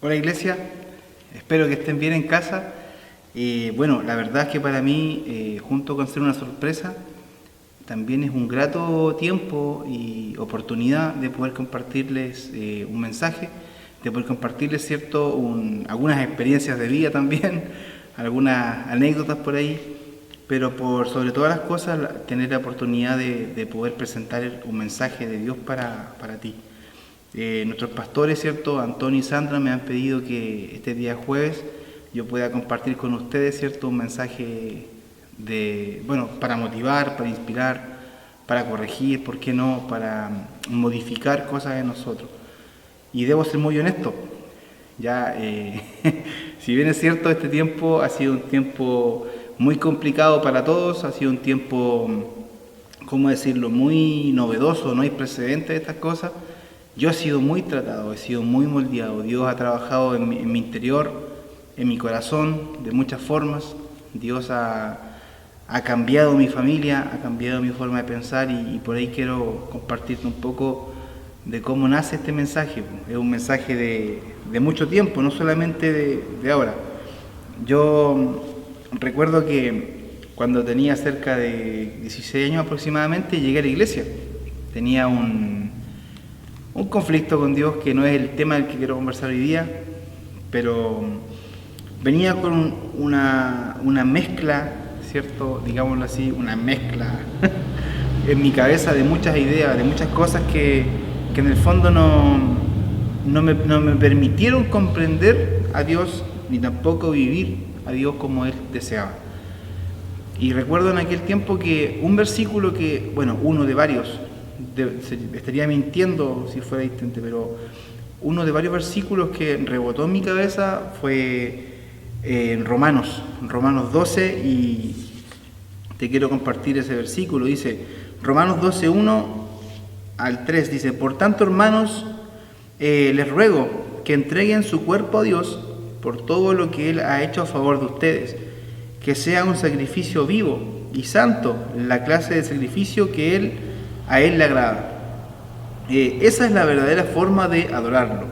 Hola iglesia, espero que estén bien en casa. Bueno, la verdad es que para mí, junto con ser una sorpresa, también es un grato tiempo y oportunidad de poder compartirles un mensaje, de poder compartirles algunas experiencias de vida también, algunas anécdotas por ahí, pero por sobre todas las cosas tener la oportunidad de poder presentar un mensaje de Dios para ti. Nuestros pastores, ¿cierto? Antonio y Sandra me han pedido que este día jueves yo pueda compartir con ustedes, ¿cierto? Un mensaje para motivar, para inspirar, para corregir, ¿por qué no? Para modificar cosas en nosotros. Y debo ser muy honesto, si bien es cierto, este tiempo ha sido un tiempo muy complicado para todos, ha sido un tiempo, ¿cómo decirlo?, muy novedoso, no hay precedentes de estas cosas. Yo he sido muy tratado, he sido muy moldeado. Dios ha trabajado en mi interior, en mi corazón, de muchas formas. Dios ha cambiado mi familia, ha cambiado mi forma de pensar y por ahí quiero compartirte un poco de cómo nace este mensaje. Es un mensaje de mucho tiempo, no solamente de ahora. Yo recuerdo que cuando tenía cerca de 16 años aproximadamente llegué a la iglesia. Tenía un conflicto con Dios que no es el tema del que quiero conversar hoy día, pero venía con una mezcla, ¿cierto? Digámoslo así, una mezcla en mi cabeza de muchas ideas, de muchas cosas que en el fondo no me permitieron comprender a Dios ni tampoco vivir a Dios como Él deseaba. Y recuerdo en aquel tiempo que un versículo uno de varios, estaría mintiendo si fuera distinto, pero uno de varios versículos que rebotó en mi cabeza fue en Romanos 12, y te quiero compartir ese versículo. Dice, Romanos 12, 1 al 3, dice: por tanto, hermanos, les ruego que entreguen su cuerpo a Dios por todo lo que Él ha hecho a favor de ustedes, que sea un sacrificio vivo y santo, la clase de sacrificio que a Él le agrada. Esa es la verdadera forma de adorarlo.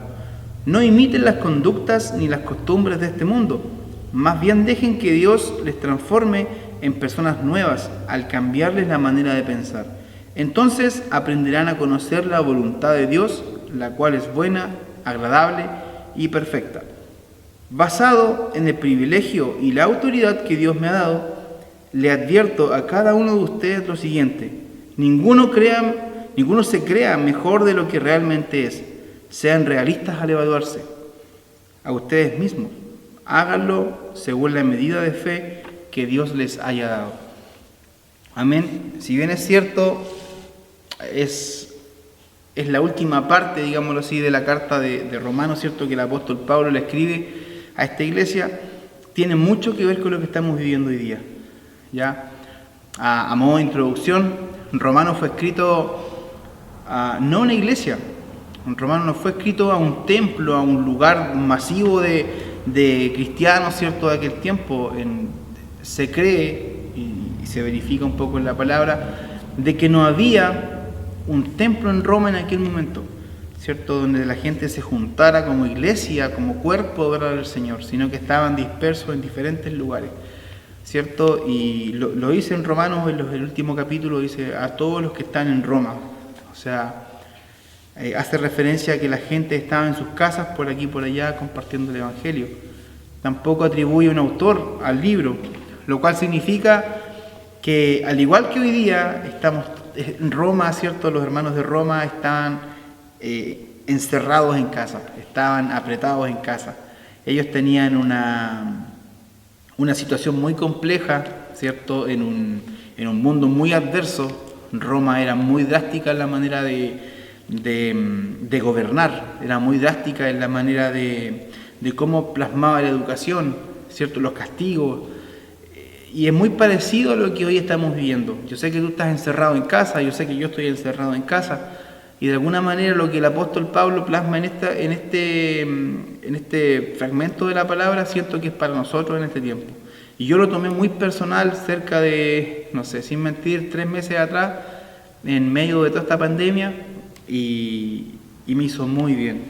No imiten las conductas ni las costumbres de este mundo, más bien dejen que Dios les transforme en personas nuevas al cambiarles la manera de pensar. Entonces aprenderán a conocer la voluntad de Dios, la cual es buena, agradable y perfecta. Basado en el privilegio y la autoridad que Dios me ha dado, le advierto a cada uno de ustedes lo siguiente: ninguno se crea mejor de lo que realmente es. Sean realistas al evaluarse a ustedes mismos. Háganlo según la medida de fe que Dios les haya dado. Amén. Si bien es cierto, es la última parte, digámoslo así, de la carta de Romanos, ¿cierto?, que el apóstol Pablo le escribe a esta iglesia, tiene mucho que ver con lo que estamos viviendo hoy día. A modo de introducción, Romanos fue escrito no a una iglesia. Romanos no fue escrito a un templo, a un lugar masivo de cristianos, ¿cierto?, de aquel tiempo. Se cree, y se verifica un poco en la palabra, de que no había un templo en Roma en aquel momento, ¿cierto?, donde la gente se juntara como iglesia, como cuerpo de adorar al Señor, sino que estaban dispersos en diferentes lugares, ¿cierto? Y lo dice en Romanos, en el último capítulo, dice a todos los que están en Roma. O sea, hace referencia a que la gente estaba en sus casas por aquí y por allá compartiendo el Evangelio. Tampoco atribuye un autor al libro, lo cual significa que, al igual que hoy día estamos en Roma, ¿cierto?, los hermanos de Roma estaban encerrados en casa, estaban apretados en casa. Ellos tenían una situación muy compleja, ¿cierto?, en un mundo muy adverso. Roma era muy drástica en la manera de gobernar, era muy drástica en la manera de cómo plasmaba la educación, ¿cierto?, los castigos, y es muy parecido a lo que hoy estamos viviendo. Yo sé que tú estás encerrado en casa, yo sé que yo estoy encerrado en casa, y de alguna manera lo que el apóstol Pablo plasma en este fragmento de la palabra, siento que es para nosotros en este tiempo. Y yo lo tomé muy personal cerca de, no sé, sin mentir, 3 meses atrás, en medio de toda esta pandemia, y me hizo muy bien.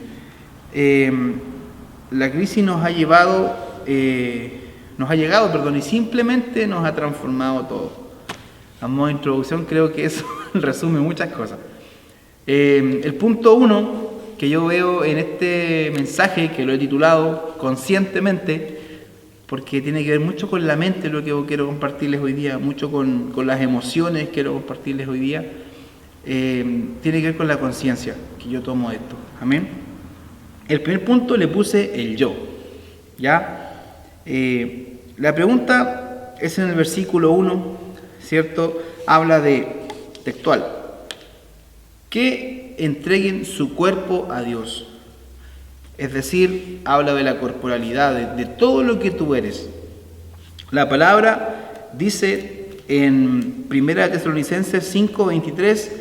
la crisis nos ha llegado, y simplemente nos ha transformado todo. A modo de introducción creo que eso resume muchas cosas. El punto 1 que yo veo en este mensaje, que lo he titulado Conscientemente, porque tiene que ver mucho con la mente, lo que quiero compartirles hoy día, mucho con las emociones quiero compartirles hoy día, tiene que ver con la conciencia que yo tomo de esto. Amén. El primer punto le puse el yo. ¿Ya? La pregunta es en el versículo 1, ¿cierto? Habla de, textual, que entreguen su cuerpo a Dios. Es decir, habla de la corporalidad, de todo lo que tú eres. La palabra dice en 1 Tesalonicenses 5:23,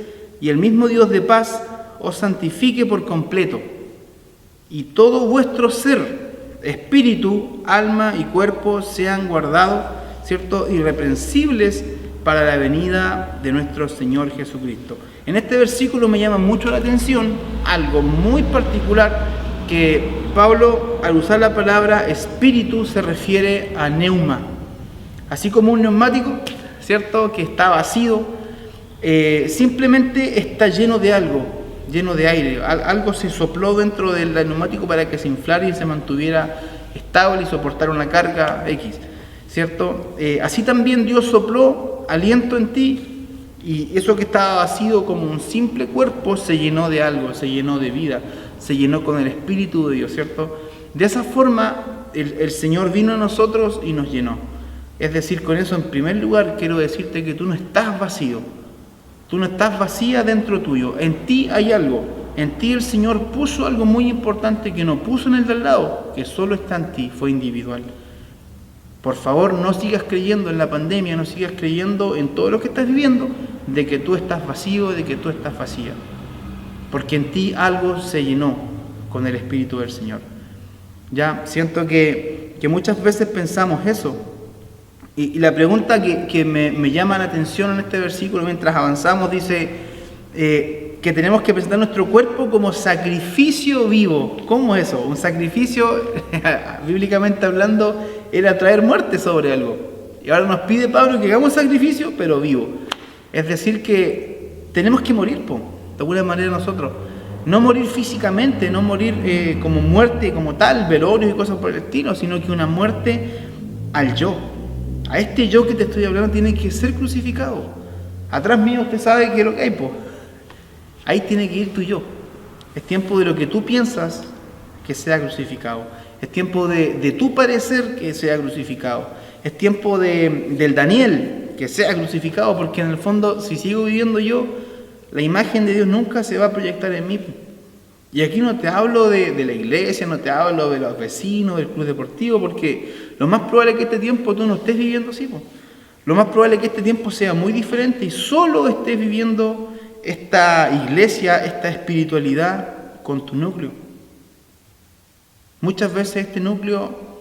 y el mismo Dios de paz os santifique por completo, y todo vuestro ser, espíritu, alma y cuerpo sean guardados, ¿cierto?, irreprensibles para la venida de nuestro Señor Jesucristo. En este versículo me llama mucho la atención algo muy particular, que Pablo, al usar la palabra espíritu, se refiere a neuma. Así como un neumático, ¿cierto?, que está vacío, simplemente está lleno de algo, lleno de aire. Algo se sopló dentro del neumático para que se inflara y se mantuviera estable y soportara una carga X, ¿cierto? Así también Dios sopló aliento en ti, y eso que estaba vacío como un simple cuerpo se llenó de algo, se llenó de vida, se llenó con el Espíritu de Dios, ¿cierto? De esa forma el Señor vino a nosotros y nos llenó. Es decir, con eso en primer lugar quiero decirte que tú no estás vacío, tú no estás vacía dentro tuyo, en ti hay algo, en ti el Señor puso algo muy importante que no puso en el de al lado, que solo está en ti, fue individual. Por favor, no sigas creyendo en la pandemia, no sigas creyendo en todo lo que estás viviendo, de que tú estás vacío, de que tú estás vacía. Porque en ti algo se llenó con el Espíritu del Señor. Ya, siento que muchas veces pensamos eso. Y la pregunta que me llama la atención en este versículo mientras avanzamos dice que tenemos que presentar nuestro cuerpo como sacrificio vivo. ¿Cómo es eso? Un sacrificio, bíblicamente hablando, era traer muerte sobre algo. Y ahora nos pide Pablo que hagamos sacrificio, pero vivo. Es decir, que tenemos que morir, de alguna manera nosotros. No morir físicamente, no morir como muerte como tal, velorios y cosas por el estilo, sino que una muerte al yo. A este yo que te estoy hablando tiene que ser crucificado. Atrás mío usted sabe que es lo que hay, ahí tiene que ir tu yo. Es tiempo de lo que tú piensas que sea crucificado. Es tiempo de tu parecer que sea crucificado. Es tiempo del Daniel que sea crucificado, porque en el fondo, si sigo viviendo yo, la imagen de Dios nunca se va a proyectar en mí. Y aquí no te hablo de la iglesia, no te hablo de los vecinos, del club deportivo, porque lo más probable es que este tiempo tú no estés viviendo así. Lo más probable es que este tiempo sea muy diferente y solo estés viviendo esta iglesia, esta espiritualidad con tu núcleo. Muchas veces este núcleo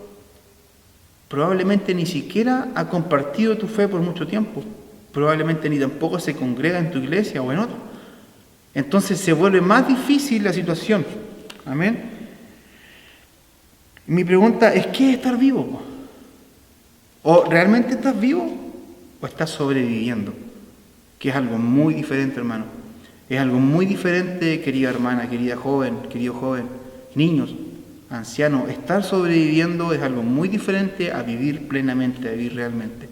probablemente ni siquiera ha compartido tu fe por mucho tiempo. Probablemente ni tampoco se congrega en tu iglesia o en otra. Entonces se vuelve más difícil la situación. Amén. Mi pregunta es, ¿qué es estar vivo? ¿O realmente estás vivo o estás sobreviviendo? Que es algo muy diferente, hermano. Es algo muy diferente, querida hermana, querida joven, querido joven, niños, ancianos. Estar sobreviviendo es algo muy diferente a vivir plenamente, a vivir realmente.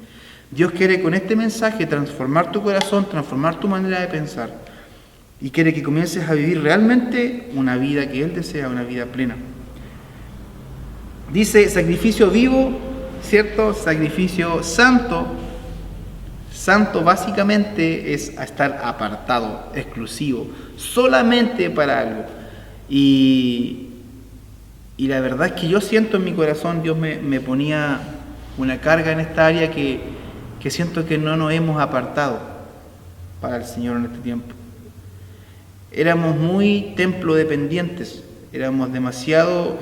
Dios quiere con este mensaje transformar tu corazón, transformar tu manera de pensar. Y quiere que comiences a vivir realmente una vida que Él desea, una vida plena. Dice sacrificio vivo, ¿cierto? Sacrificio santo. Santo básicamente es estar apartado, exclusivo, solamente para algo. Y la verdad es que yo siento en mi corazón, Dios me ponía una carga en esta área que siento que no nos hemos apartado para el Señor en este tiempo. Éramos muy templo dependientes, éramos demasiado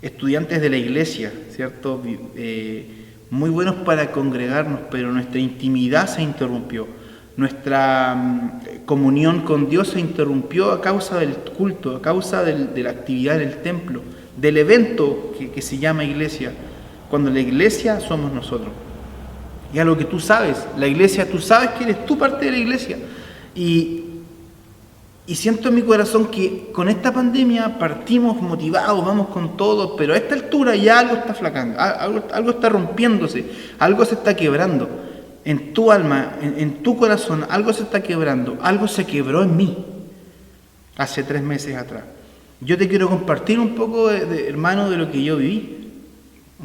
estudiantes de la iglesia, ¿cierto? Muy buenos para congregarnos, pero nuestra intimidad se interrumpió. Nuestra comunión con Dios se interrumpió a causa del culto, a causa de la actividad en el templo, del evento que se llama iglesia, cuando la iglesia somos nosotros. Y algo que tú sabes, la iglesia, tú sabes que eres tú parte de la iglesia. Y siento en mi corazón que con esta pandemia partimos motivados, vamos con todo, pero a esta altura ya algo está flacando, algo está rompiéndose, algo se está quebrando. En tu alma, en tu corazón, algo se está quebrando, algo se quebró en mí hace 3 meses atrás. Yo te quiero compartir un poco, hermano, de lo que yo viví.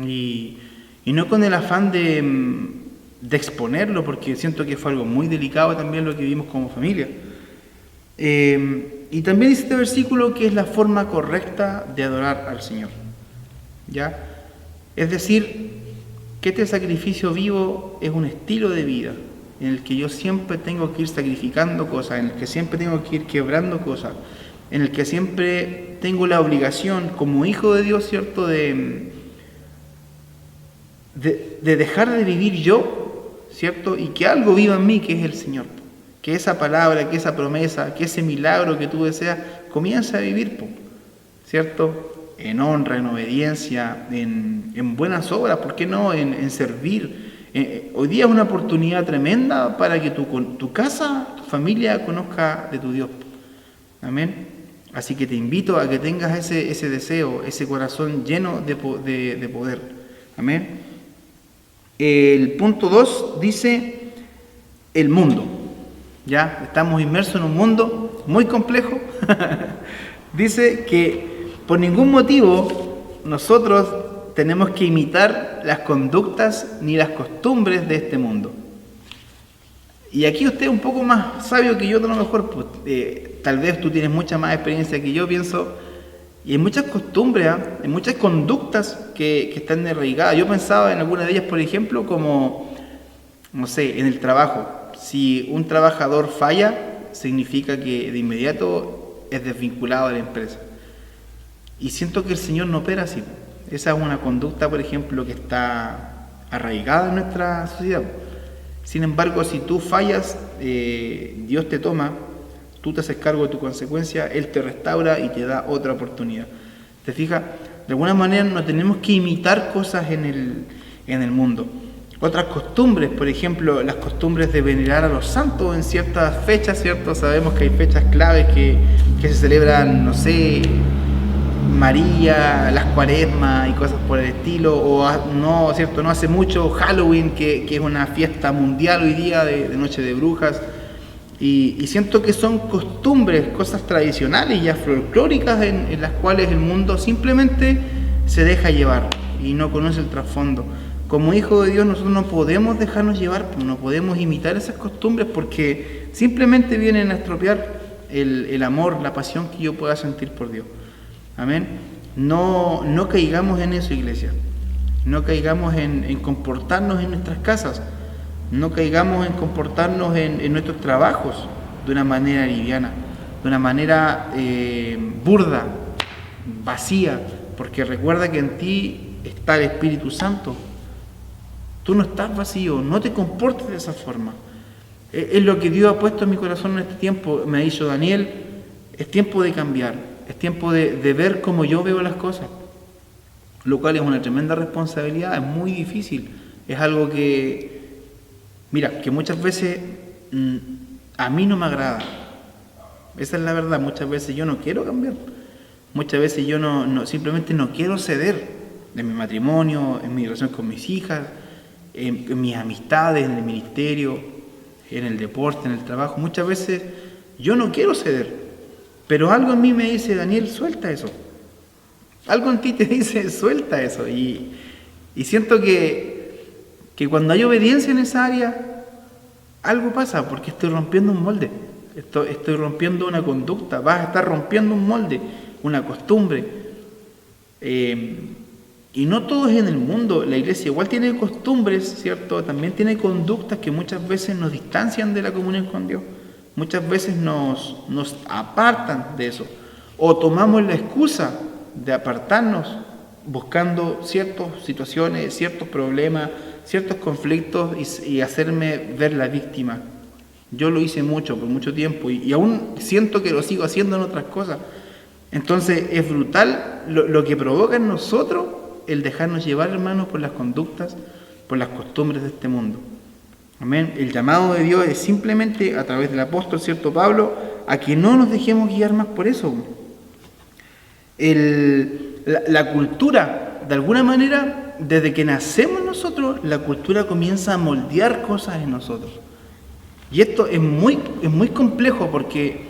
Y no con el afán de exponerlo, porque siento que fue algo muy delicado también lo que vivimos como familia. Y también dice este versículo que es la forma correcta de adorar al Señor. ¿Ya? Es decir, que este sacrificio vivo es un estilo de vida en el que yo siempre tengo que ir sacrificando cosas, en el que siempre tengo que ir quebrando cosas, en el que siempre tengo la obligación como hijo de Dios, ¿cierto?, de dejar de vivir yo, ¿cierto?, y que algo viva en mí, que es el Señor. Que esa palabra, que esa promesa, que ese milagro que tú deseas, comienza a vivir, ¿cierto?, en honra, en obediencia, en buenas obras, ¿por qué no?, en servir. Hoy día es una oportunidad tremenda para que tu casa, tu familia conozca de tu Dios. Amén. Así que te invito a que tengas ese deseo, ese corazón lleno de poder. Amén. El punto 2 dice el mundo. Ya estamos inmersos en un mundo muy complejo. Dice que por ningún motivo nosotros tenemos que imitar las conductas ni las costumbres de este mundo. Y aquí usted es un poco más sabio que yo, a lo mejor, pues, tal vez tú tienes mucha más experiencia que yo, pienso, y hay muchas costumbres, hay muchas conductas que están arraigadas. Yo pensaba en alguna de ellas, por ejemplo, como, no sé, en el trabajo. Si un trabajador falla, significa que de inmediato es desvinculado de la empresa. Y siento que el Señor no opera así. Esa es una conducta, por ejemplo, que está arraigada en nuestra sociedad. Sin embargo, si tú fallas, Dios te toma, tú te haces cargo de tu consecuencia, Él te restaura y te da otra oportunidad. ¿Te fijas? De alguna manera no tenemos que imitar cosas en el mundo. Otras costumbres, por ejemplo, las costumbres de venerar a los santos en ciertas fechas, ¿cierto? Sabemos que hay fechas claves que se celebran, no sé, María, las Cuaresmas y cosas por el estilo, o no, ¿cierto? No hace mucho Halloween, que es una fiesta mundial hoy día de Noche de Brujas, y siento que son costumbres, cosas tradicionales ya folclóricas en las cuales el mundo simplemente se deja llevar y no conoce el trasfondo. Como hijos de Dios nosotros no podemos dejarnos llevar, no podemos imitar esas costumbres porque simplemente vienen a estropear el amor, la pasión que yo pueda sentir por Dios. Amén. No caigamos en eso, iglesia. No caigamos en comportarnos en nuestras casas. No caigamos en comportarnos en nuestros trabajos de una manera liviana, de una manera burda, vacía, porque recuerda que en ti está el Espíritu Santo. Tú no estás vacío, no te comportes de esa forma. Es lo que Dios ha puesto en mi corazón en este tiempo. Me ha dicho Daniel, es tiempo de cambiar, es tiempo de ver como yo veo las cosas, lo cual es una tremenda responsabilidad, es muy difícil, es algo que, mira, que muchas veces a mí no me agrada. Esa es la verdad, muchas veces yo no quiero cambiar, muchas veces yo simplemente no quiero ceder en mi matrimonio, en mi relación con mis hijas, en mis amistades, en el ministerio, en el deporte, en el trabajo. Muchas veces yo no quiero ceder, pero algo en mí me dice, Daniel, suelta eso. Algo en ti te dice, suelta eso. Y siento que cuando hay obediencia en esa área, algo pasa, porque estoy rompiendo un molde, estoy rompiendo una conducta, vas a estar rompiendo un molde, una costumbre. Y no todo es en el mundo, la iglesia igual tiene costumbres, ¿cierto? También tiene conductas que muchas veces nos distancian de la comunión con Dios, muchas veces nos apartan de eso, o tomamos la excusa de apartarnos buscando ciertas situaciones, ciertos problemas, ciertos conflictos y hacerme ver la víctima. Yo lo hice mucho, por mucho tiempo, y aún siento que lo sigo haciendo en otras cosas. Entonces es brutal lo que provoca en nosotros el dejarnos llevar, hermanos, por las conductas, por las costumbres de este mundo. Amén. El llamado de Dios es simplemente a través del apóstol, ¿cierto, Pablo?, a que no nos dejemos guiar más por eso. La cultura, de alguna manera, desde que nacemos nosotros, la cultura comienza a moldear cosas en nosotros. Y esto es muy complejo, porque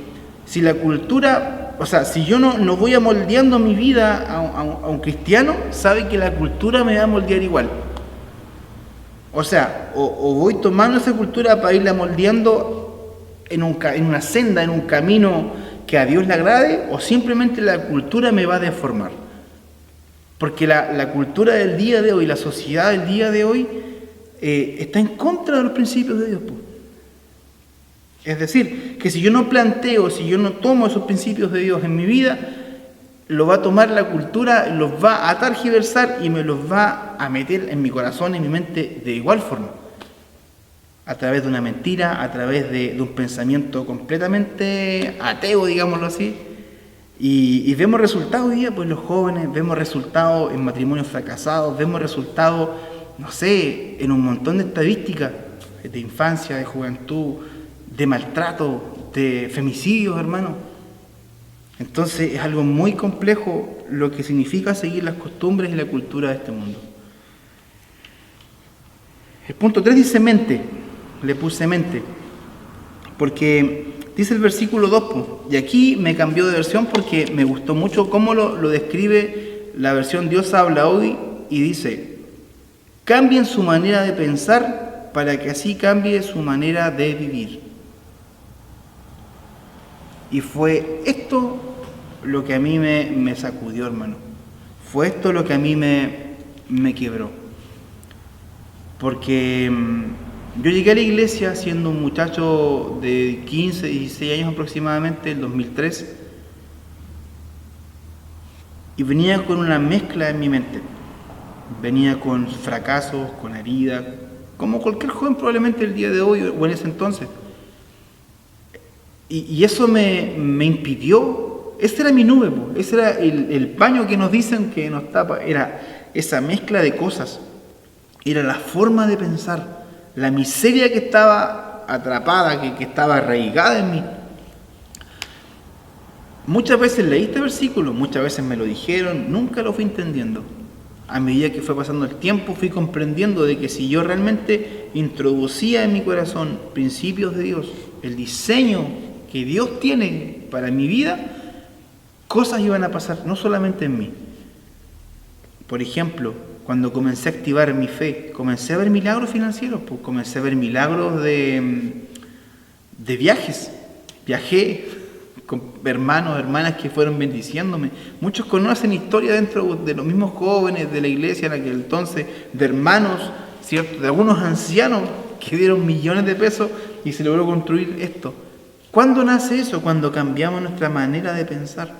si la cultura, o sea, si yo no voy moldeando mi vida a un cristiano, sabe que la cultura me va a moldear igual. O sea, o voy tomando esa cultura para irla moldeando en una senda, en un camino que a Dios le agrade, o simplemente la cultura me va a deformar. Porque la cultura del día de hoy, la sociedad del día de hoy, está en contra de los principios de Dios. Es decir, que si yo no planteo, si yo no tomo esos principios de Dios en mi vida, lo va a tomar la cultura, los va a tergiversar y me los va a meter en mi corazón, en mi mente, de igual forma. A través de una mentira, a través de un pensamiento completamente ateo, digámoslo así. Y vemos resultados hoy día, pues los jóvenes, vemos resultados en matrimonios fracasados, vemos resultados, no sé, en un montón de estadísticas de infancia, de juventud, de maltrato, de femicidios, hermano. Entonces es algo muy complejo lo que significa seguir las costumbres y la cultura de este mundo. El punto 3 dice mente, le puse mente, porque dice el versículo 2, y aquí me cambió de versión porque me gustó mucho cómo lo describe la versión Dios habla hoy, y dice: cambien su manera de pensar para que así cambie su manera de vivir. Y fue esto lo que a mí me sacudió, hermano. Fue esto lo que a mí me quebró. Porque yo llegué a la iglesia siendo un muchacho de 15, 16 años aproximadamente, el 2003, y venía con una mezcla en mi mente. Venía con fracasos, con heridas, como cualquier joven probablemente el día de hoy o en ese entonces. Y eso me impidió, esa era mi nube, ese era el paño que nos dicen que nos tapa, era esa mezcla de cosas, era la forma de pensar, la miseria que estaba atrapada, que estaba arraigada en mí. Muchas veces leí este versículo, muchas veces me lo dijeron, nunca lo fui entendiendo. A medida que fue pasando el tiempo, fui comprendiendo de que si yo realmente introducía en mi corazón principios de Dios, el diseño que Dios tiene para mi vida, cosas iban a pasar, no solamente en mí. Por ejemplo, cuando comencé a activar mi fe, comencé a ver milagros financieros, pues comencé a ver milagros de viajes. Viajé con hermanos, hermanas que fueron bendiciéndome. Muchos conocen historia dentro de los mismos jóvenes de la iglesia en aquel entonces, de hermanos, ¿cierto?, de algunos ancianos que dieron millones de pesos y se logró construir esto. ¿Cuándo nace eso? Cuando cambiamos nuestra manera de pensar,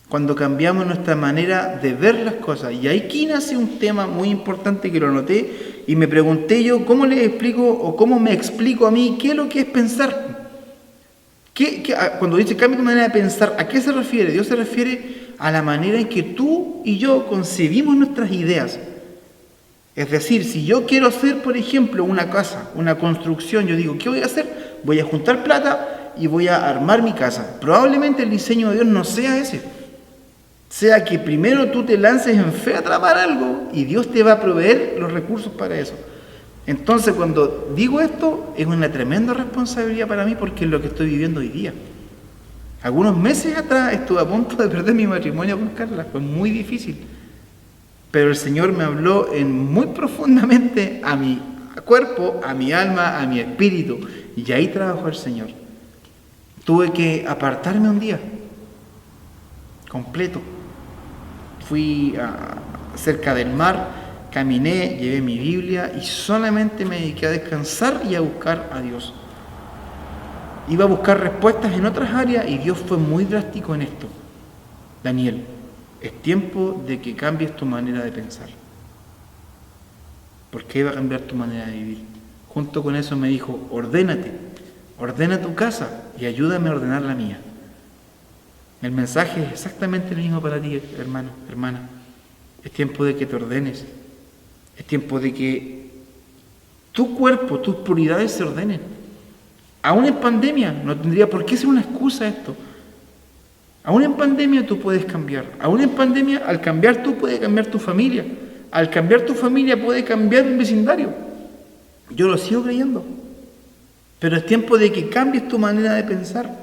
cuando cambiamos nuestra manera de ver las cosas. Y aquí nace un tema muy importante que lo anoté y me pregunté yo, ¿cómo les explico o cómo me explico a mí qué es lo que es pensar? Cuando dice cambia tu manera de pensar, ¿a qué se refiere? Dios se refiere a la manera en que tú y yo concebimos nuestras ideas. Es decir, si yo quiero hacer, por ejemplo, una casa, una construcción, yo digo, ¿qué voy a hacer? Voy a juntar plata y voy a armar mi casa. Probablemente el diseño de Dios no sea ese. Sea que primero tú te lances en fe a tramar algo y Dios te va a proveer los recursos para eso. Entonces, cuando digo esto, es una tremenda responsabilidad para mí porque es lo que estoy viviendo hoy día. Algunos meses atrás estuve a punto de perder mi matrimonio con Carla, fue muy difícil. Pero el Señor me habló muy profundamente a mi cuerpo, a mi alma, a mi espíritu. Y ahí trabajó el Señor. Tuve que apartarme un día, completo. Fui cerca del mar, caminé, llevé mi Biblia y solamente me dediqué a descansar y a buscar a Dios. Iba a buscar respuestas en otras áreas y Dios fue muy drástico en esto. Daniel, es tiempo de que cambies tu manera de pensar. ¿Por qué iba a cambiar tu manera de vivir? Junto con eso me dijo, ordénate, ordena tu casa y ayúdame a ordenar la mía. El mensaje es exactamente el mismo para ti, hermano, hermana. Es tiempo de que te ordenes. Es tiempo de que tu cuerpo, tus prioridades se ordenen. Aún en pandemia, no tendría por qué ser una excusa esto. Aún en pandemia tú puedes cambiar. Aún en pandemia, al cambiar tú, puedes cambiar tu familia. Al cambiar tu familia, puede cambiar un vecindario. Yo lo sigo creyendo. Pero es tiempo de que cambies tu manera de pensar.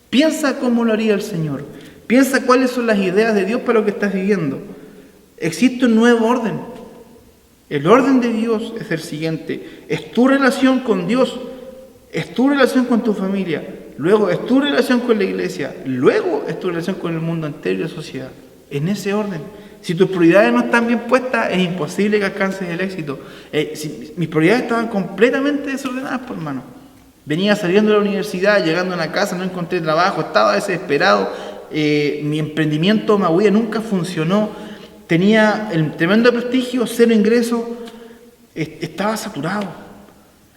Piensa cómo lo haría el Señor. Piensa cuáles son las ideas de Dios para lo que estás viviendo. Existe un nuevo orden. El orden de Dios es el siguiente. Es tu relación con Dios. Es tu relación con tu familia. Luego es tu relación con la iglesia. Luego es tu relación con el mundo entero y la sociedad. En ese orden. Si tus prioridades no están bien puestas, es imposible que alcances el éxito. Mis prioridades estaban completamente desordenadas, por hermano. Venía saliendo de la universidad, llegando a una casa, no encontré trabajo, estaba desesperado. Mi emprendimiento Mahuía nunca funcionó. Tenía el tremendo prestigio, cero ingresos. Estaba saturado.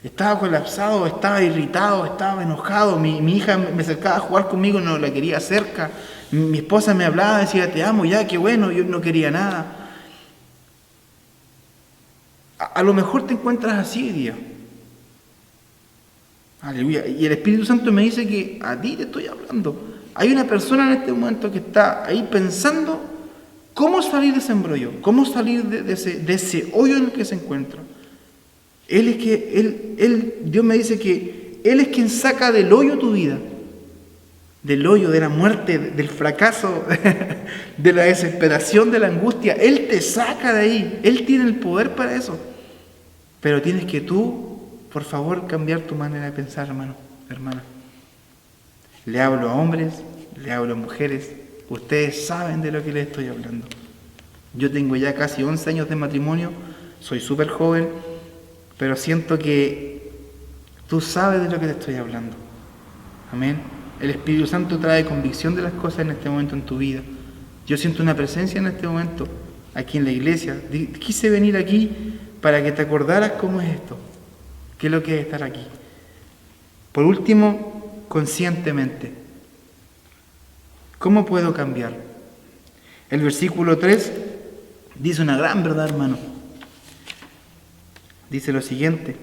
Estaba colapsado, estaba irritado, estaba enojado. Mi hija me acercaba a jugar conmigo, no la quería cerca. Mi esposa me hablaba, decía, te amo, ya, qué bueno, yo no quería nada. A lo mejor te encuentras así hoy día. Aleluya. Y el Espíritu Santo me dice que a ti te estoy hablando. Hay una persona en este momento que está ahí pensando cómo salir de ese embrollo, cómo salir de ese hoyo en el que se encuentra. Dios me dice que Él es quien saca del hoyo tu vida, del hoyo, de la muerte, del fracaso, de la desesperación, de la angustia. Él te saca de ahí, Él tiene el poder para eso. Pero tienes que tú, por favor, cambiar tu manera de pensar, hermano, hermana. Le hablo a hombres, le hablo a mujeres, ustedes saben de lo que les estoy hablando. Yo tengo ya casi 11 años de matrimonio, soy súper joven, pero siento que tú sabes de lo que te estoy hablando. Amén. El Espíritu Santo trae convicción de las cosas en este momento en tu vida. Yo siento una presencia en este momento aquí en la iglesia. Quise venir aquí para que te acordaras cómo es esto, qué es lo que es estar aquí. Por último, conscientemente, ¿cómo puedo cambiar? El versículo 3 dice una gran verdad, hermano. Dice lo siguiente: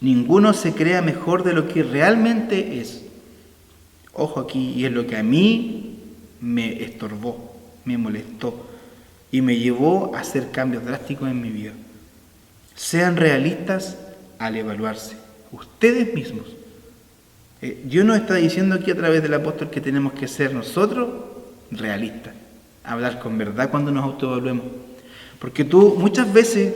ninguno se crea mejor de lo que realmente es. Ojo aquí, y es lo que a mí me estorbó, me molestó y me llevó a hacer cambios drásticos en mi vida. Sean realistas al evaluarse, ustedes mismos. Dios nos está diciendo aquí a través del apóstol que tenemos que ser nosotros realistas, hablar con verdad cuando nos autoevaluemos. Porque yo muchas veces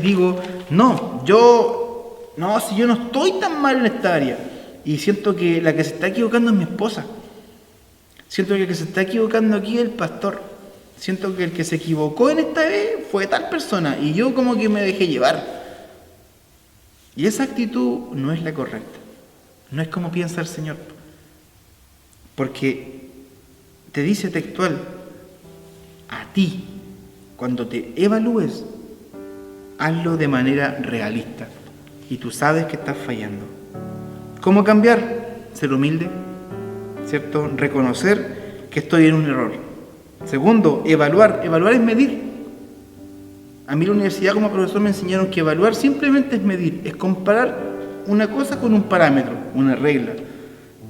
digo, si yo no estoy tan mal en esta área. Y siento que la que se está equivocando es mi esposa. Siento que el que se está equivocando aquí es el pastor. Siento que el que se equivocó en esta vez fue tal persona. Y yo como que me dejé llevar. Y esa actitud no es la correcta. No es como piensa el Señor. Porque te dice textual, a ti, cuando te evalúes, hazlo de manera realista. Y tú sabes que estás fallando. ¿Cómo cambiar? Ser humilde, ¿cierto? Reconocer que estoy en un error. Segundo, evaluar. Evaluar es medir. A mí en la universidad como profesor me enseñaron que evaluar simplemente es medir, es comparar una cosa con un parámetro, una regla.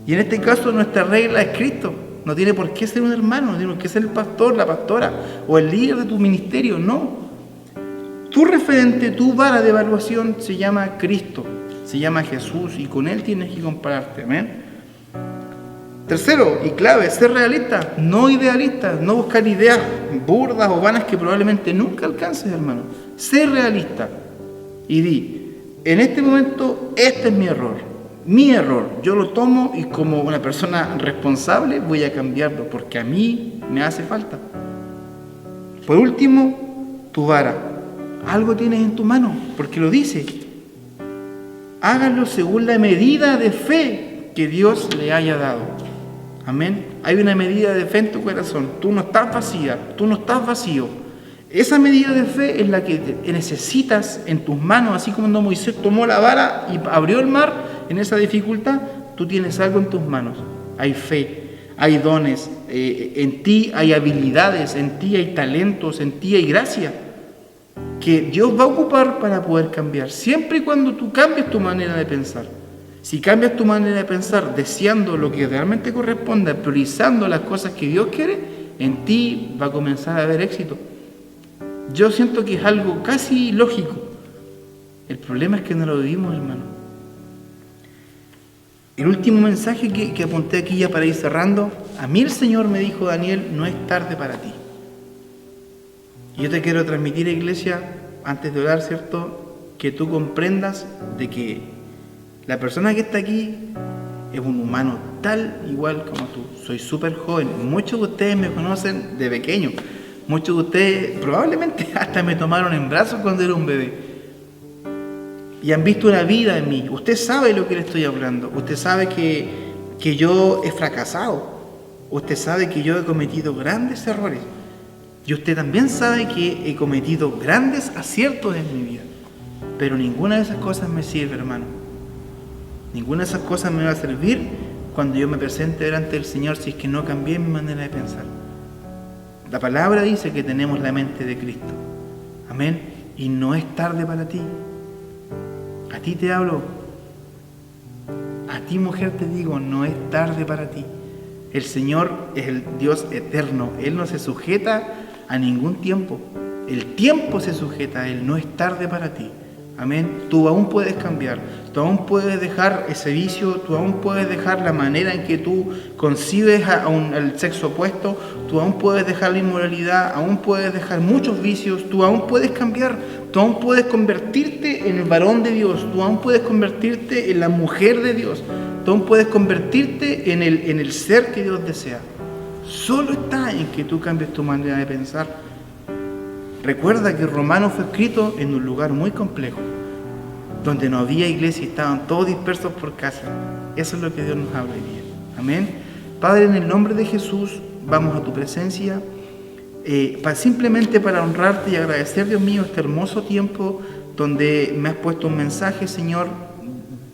Y en este caso nuestra regla es Cristo. No tiene por qué ser un hermano, no tiene por qué ser el pastor, la pastora o el líder de tu ministerio, no. Tu referente, tu vara de evaluación se llama Cristo, se llama Jesús y con Él tienes que compararte, amén. Tercero y clave, ser realista, no idealista, no buscar ideas burdas o vanas que probablemente nunca alcances, hermano. Sé realista y di, en este momento este es mi error. Mi error, yo lo tomo y como una persona responsable voy a cambiarlo porque a mí me hace falta. Por último, tu vara. Algo tienes en tu mano, porque lo dice. Hágalo según la medida de fe que Dios le haya dado. Amén. Hay una medida de fe en tu corazón. Tú no estás vacía, tú no estás vacío. Esa medida de fe es la que necesitas en tus manos, así como cuando Moisés tomó la vara y abrió el mar en esa dificultad. Tú tienes algo en tus manos. Hay fe, hay dones, en ti hay habilidades, en ti hay talentos, en ti hay gracia que Dios va a ocupar para poder cambiar, siempre y cuando tú cambies tu manera de pensar. Si cambias tu manera de pensar deseando lo que realmente corresponde, priorizando las cosas que Dios quiere, en ti va a comenzar a haber éxito. Yo siento que es algo casi lógico. El problema es que no lo vivimos, hermano. El último mensaje que apunté aquí ya para ir cerrando, a mí el Señor me dijo: Daniel, no es tarde para ti. Y yo te quiero transmitir, iglesia, antes de orar, ¿cierto?, que tú comprendas de que la persona que está aquí es un humano tal igual como tú. Soy súper joven. Muchos de ustedes me conocen de pequeño. Muchos de ustedes probablemente hasta me tomaron en brazos cuando era un bebé. Y han visto una vida en mí. Usted sabe de lo que le estoy hablando. Usted sabe que yo he fracasado. Usted sabe que yo he cometido grandes errores. Y usted también sabe que he cometido grandes aciertos en mi vida. Pero ninguna de esas cosas me sirve, hermano. Ninguna de esas cosas me va a servir cuando yo me presente delante del Señor si es que no cambié mi manera de pensar. La palabra dice que tenemos la mente de Cristo. Amén. Y no es tarde para ti. A ti te hablo. A ti, mujer, te digo, no es tarde para ti. El Señor es el Dios eterno. Él no se sujeta a ningún tiempo. El tiempo se sujeta a Él. No es tarde para ti. Amén. Tú aún puedes cambiar. Tú aún puedes dejar ese vicio. Tú aún puedes dejar la manera en que tú concibes al sexo opuesto. Tú aún puedes dejar la inmoralidad. Aún puedes dejar muchos vicios. Tú aún puedes cambiar. Tú aún puedes convertirte en el varón de Dios. Tú aún puedes convertirte en la mujer de Dios. Tú aún puedes convertirte en el ser que Dios desea. Solo está en que tú cambies tu manera de pensar. Recuerda que Romanos fue escrito en un lugar muy complejo, donde no había iglesia y estaban todos dispersos por casa. Eso es lo que Dios nos habla hoy día. Amén. Padre, en el nombre de Jesús, vamos a tu presencia, simplemente para honrarte y agradecer, Dios mío, este hermoso tiempo donde me has puesto un mensaje, Señor.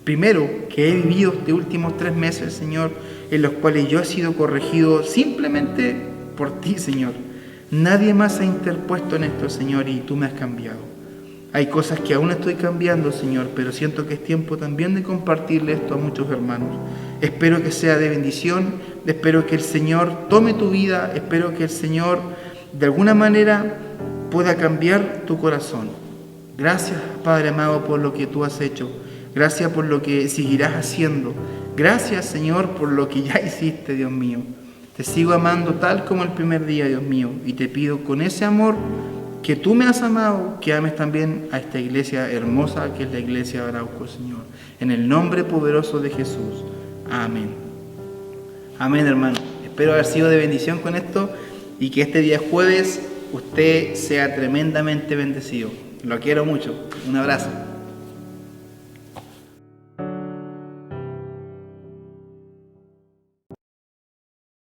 Primero, que he vivido estos últimos 3 meses, Señor, en los cuales yo he sido corregido simplemente por ti, Señor. Nadie más ha interpuesto en esto, Señor, y tú me has cambiado. Hay cosas que aún estoy cambiando, Señor, pero siento que es tiempo también de compartirle esto a muchos hermanos. Espero que sea de bendición, espero que el Señor tome tu vida, espero que el Señor de alguna manera pueda cambiar tu corazón. Gracias, Padre amado, por lo que tú has hecho. Gracias por lo que seguirás haciendo. Gracias, Señor, por lo que ya hiciste, Dios mío. Te sigo amando tal como el primer día, Dios mío, y te pido con ese amor que tú me has amado, que ames también a esta iglesia hermosa que es la iglesia de Arauco, Señor. En el nombre poderoso de Jesús. Amén. Amén, hermano. Espero haber sido de bendición con esto y que este día jueves usted sea tremendamente bendecido. Lo quiero mucho. Un abrazo.